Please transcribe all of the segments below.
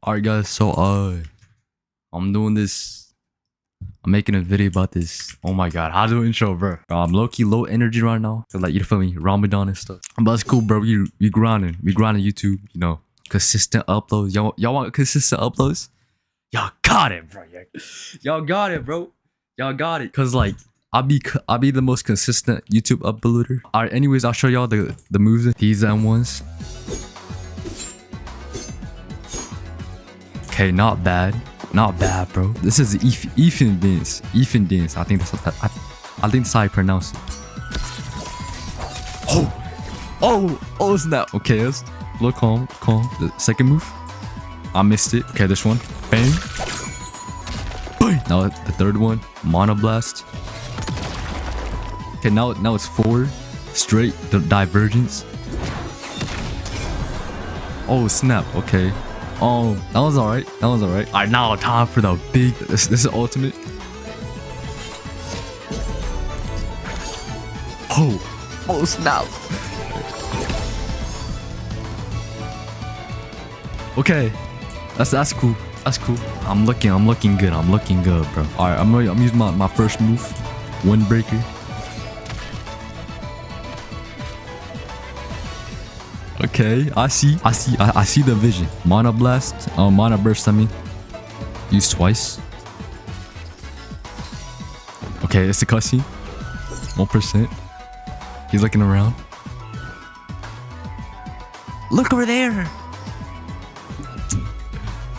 Alright guys, so I'm doing this. I'm making a video about this. Oh my god, how to do an intro, bro? I'm low-key low energy right now. So like, you feel me? Ramadan and stuff. But it's cool, bro. We grinding. We grinding YouTube, you know. Consistent uploads. Y'all want consistent uploads? Y'all got it, bro. Y'all got it, bro. Y'all got it. Cause like I'll be the most consistent YouTube uploader. Alright, anyways, I'll show y'all the moves. These M1s. Okay, not bad. Not bad, bro. This is Ethan dance. Ethan dance. I think that's how I pronounce it. Oh, snap. Okay, let's look calm. The second move. I missed it. Okay, this one. Bang. Bang. Now the third one. Mono blast. Okay, now it's 4. Straight divergence. Oh, snap. Okay. Oh, that was alright. Alright, now time for the big. This is ultimate. Oh, snap. Okay, that's cool. That's cool. I'm looking good. Bro. Alright, I'm using my first move, windbreaker. Okay, I see the vision. Mana blast, mana burst. I mean, use twice. Okay, it's a cutscene. 1%. He's looking around. Look over there.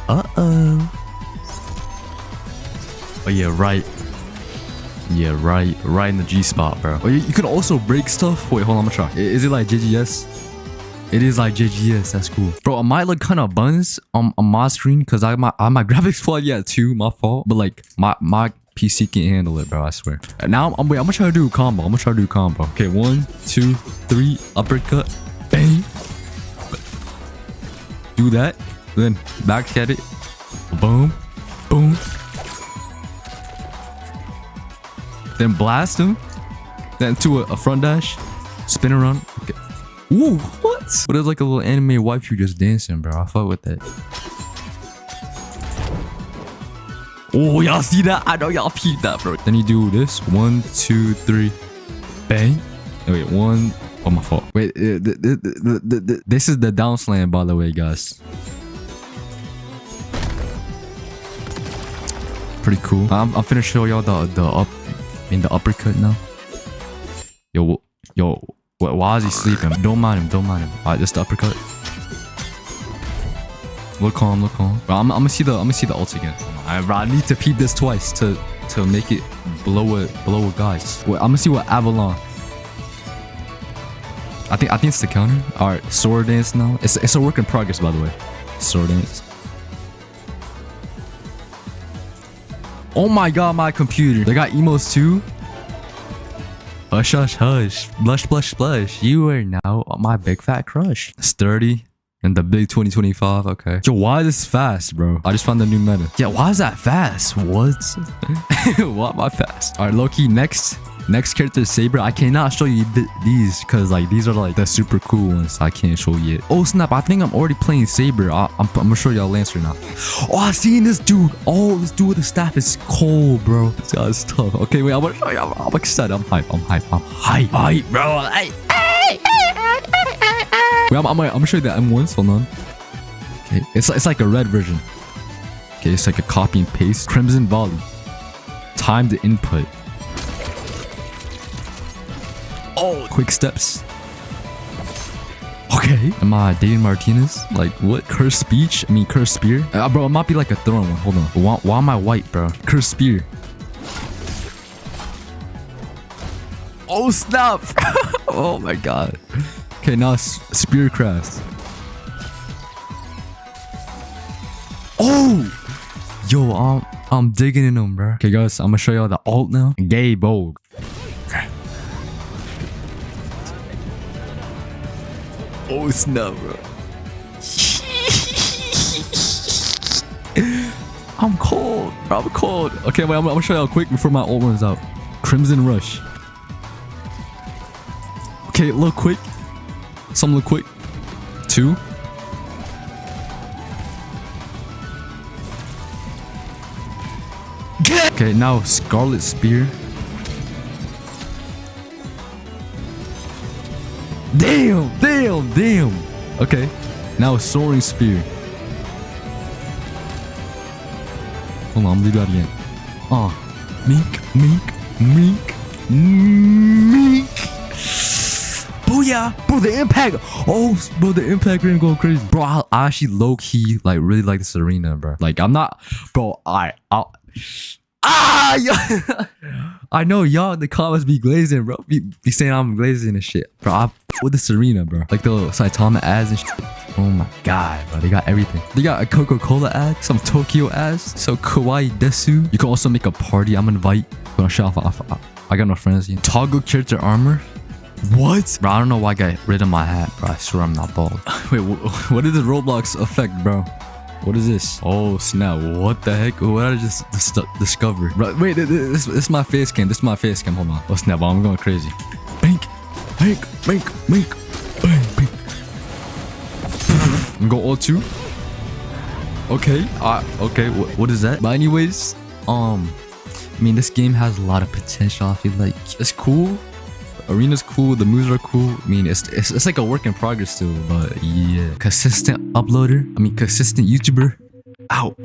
Oh yeah, right. Yeah, right in the G spot, bro. Oh, you can also break stuff. Wait, hold on, I'm gonna try. Is it like JGS? It is like JGS, that's cool. Bro, I might look kind of buns on my screen because I my graphics flaw yet too, my fault. But like my PC can't handle it, bro, I swear. And now I'm gonna try to do a combo. Okay, 1, 2, 3, uppercut, bang. Do that, then back at it, boom, boom. Then blast him, then to a front dash, spin around. Okay. Ooh, what? But it's like a little anime waifu just dancing, bro. I fuck with that. Oh, y'all see that? I know y'all peeped that, bro. Then you do this. 1, 2, 3. Bang. Oh, wait, 1. Oh, my fault. Wait, this is the down slam, by the way, guys. Pretty cool. I'm finna show y'all the uppercut now. Yo. Why is he sleeping? Don't mind him. Alright, just the uppercut. Look calm. Bro, I'm gonna see the ult again. Alright, bro, I need to peep this twice to make it blow a guys. Wait, I'm gonna see what Avalon. I think it's the counter. Alright, sword dance now. It's a work in progress, by the way. Sword dance. Oh my god, my computer. They got emos too. Hush. Blush. You are now my big fat crush. It's 30 and the big 2025. Okay. Yo, why is this fast, bro? I just found the new meta. Yeah, why is that fast? What? Why am I fast? All right, low-key, next character is Saber. I cannot show you these because like these are like the super cool ones. I can't show you yet. Oh snap, I think I'm already playing Saber. I'm gonna show y'all Lancer now. Oh, I seen this dude. Oh, this dude with the staff is cold, bro. This guy's tough. Okay, wait, I'm gonna show y'all. I'm excited. I'm hype, bro. Wait, I'm gonna show you the M1s. Hold on. Okay, it's like a red version. Okay, it's like a copy and paste. Crimson Volley. Time to input. Oh, quick steps. Okay. Am I Dave Martinez? Like what? Curse speech? I mean curse spear? Bro, it might be like a thrown one. Hold on. Why am I white, bro? Curse spear. Oh snap. Oh my god. Okay, now spear craft. Oh! Yo, I'm digging in them, bro. Okay, guys, I'm gonna show y'all the ult now. Gay Bogue. Oh snap, bro. I'm cold, bro. I'm cold. Okay, wait, I'm gonna show y'all quick before my ult runs out. Crimson Rush. Okay, look quick. Some look quick. 2. Okay, now Scarlet Spear. Damn. Okay, now Soaring Spear. Hold on, I'm gonna do that again. Meek. Booyah! Bro, the impact! Oh, bro, the impact ring going crazy. Bro, I actually low-key, like, really like this arena, bro. Like, I'm not... Bro, yeah. I know y'all in the comments be glazing, bro. Be saying I'm glazing and shit. Bro, I with this arena, bro. Like the Saitama ads and shit. Oh my god, bro. They got everything. They got a Coca-Cola ad, some Tokyo ads, so kawaii desu. You can also make a party. I'm invite. Gonna show off. I got no friends yet. Toggle character armor. What? Bro, I don't know why I got rid of my hat, bro. I swear I'm not bald. Wait, what is the Roblox effect, bro? What is this? Oh snap! What the heck? What did I just discover? Bro, wait, this is my face cam. This is my face cam. Hold on. Oh snap! I'm going crazy. Bink. I'm going all two. Okay. Okay. What is that? But anyways, I mean, this game has a lot of potential. I feel like it's cool. Arena's cool, the moves are cool. I mean, it's like a work in progress still, but yeah. Consistent uploader. I mean, consistent YouTuber. Out.